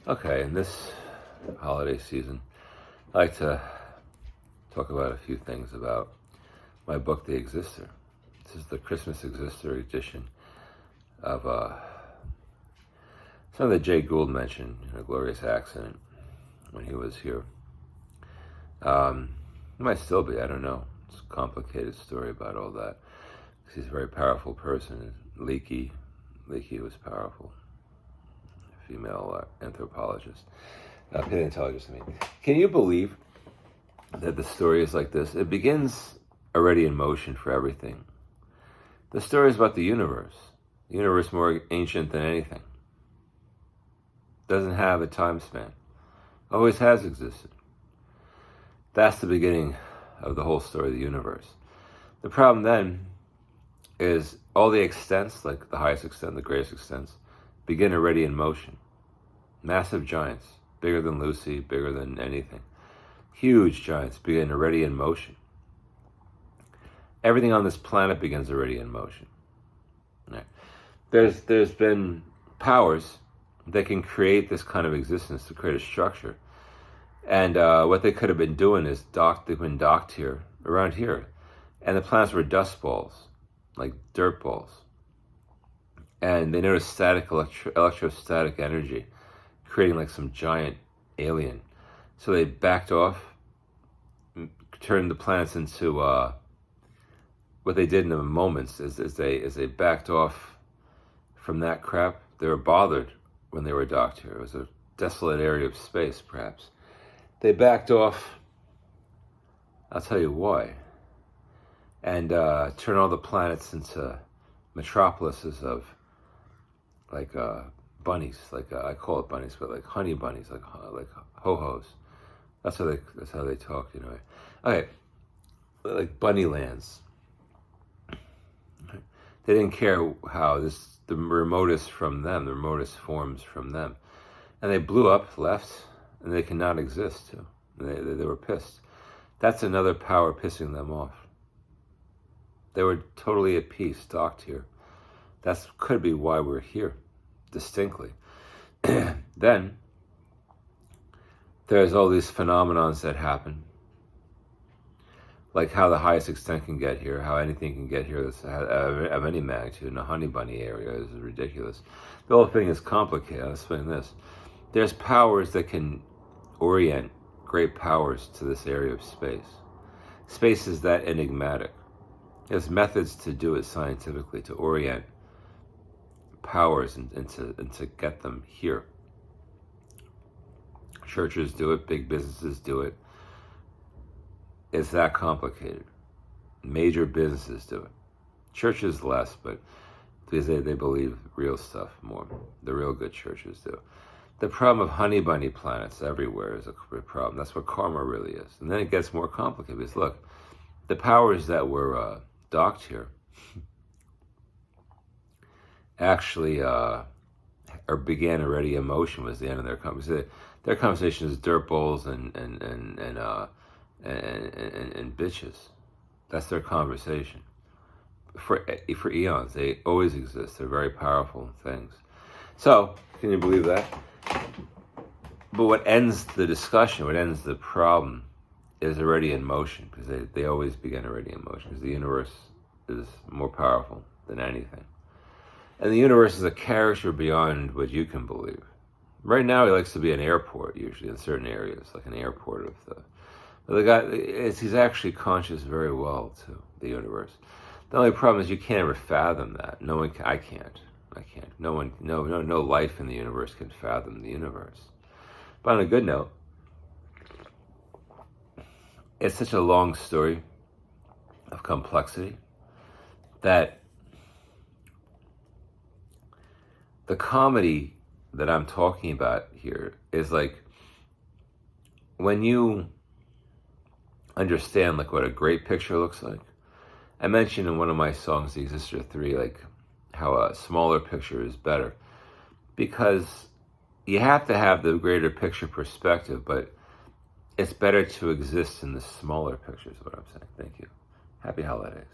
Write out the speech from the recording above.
Okay, in this holiday season, I like to talk about a few things about my book, The Exister. This is the Christmas Exister edition of something that Jay Gould mentioned in a glorious accident when he was here. It might still be, I don't know. It's a complicated story about all that. He's a very powerful person. Leakey was powerful. Female anthropologist, paleontologist, I mean. Can you believe that the story is like this? It begins already in motion for everything. The story is about the universe more ancient than anything. Doesn't have a time span. Always has existed. That's the beginning of the whole story of the universe. The problem then is all the extents, like the highest extent, the greatest extents, begin already in motion. Massive giants, bigger than Lucy, bigger than anything. Huge giants begin already in motion. Everything on this planet begins already in motion. Right. There's been powers that can create this kind of existence, to create a structure. And what they could have been doing is they've been docked here, around here. And the planets were dust balls, like dirt balls. And they noticed static electrostatic energy, creating like some giant alien. So they backed off, turned the planets into what they did in the moments is they backed off from that crap. They were bothered when they were docked here. It was a desolate area of space, perhaps. They backed off. I'll tell you why. And turned all the planets into metropolises of like bunnies, like I call it bunnies, but like honey bunnies, like ho-hos. That's how they talk, you know. Okay, like bunny lands. They didn't care how the remotest forms from them, and they blew up, left, and they cannot exist too. They were pissed. That's another power pissing them off. They were totally at peace, docked here. That could be why we're here, distinctly. Then, there's all these phenomenons that happen. Like how the highest extent can get here, how anything can get here that's of any magnitude in a honey bunny area is ridiculous. The whole thing is complicated. I'll explain this. There's powers that can orient great powers to this area of space. Space is that enigmatic. There's methods to do it scientifically, to orient powers and to get them here. Churches do it, big businesses do it. It's that complicated. Major businesses do it. Churches less, but because they believe real stuff more. The real good churches do. The problem of honey bunny planets everywhere is a problem. That's what karma really is. And then it gets more complicated because look, the powers that were docked here actually began already in motion. Was the end of their conversation. Their conversation is dirt balls and bitches. That's their conversation. For eons, they always exist. They're very powerful things. So, can you believe that? But what ends the discussion, what ends the problem, is already in motion, because they always begin already in motion, because the universe is more powerful than anything. And the universe is a character beyond what you can believe. Right now, he likes to be an airport, usually, in certain areas, like an airport of the guy, he's actually conscious very well, too, the universe. The only problem is you can't ever fathom that. No one can, I can't. No life in the universe can fathom the universe. But on a good note, it's such a long story of complexity that the comedy that I'm talking about here is like when you understand like what a great picture looks like. I mentioned in one of my songs, The Exister 3, like how a smaller picture is better, because you have to have the greater picture perspective, but it's better to exist in the smaller picture is what I'm saying. Thank you. Happy holidays.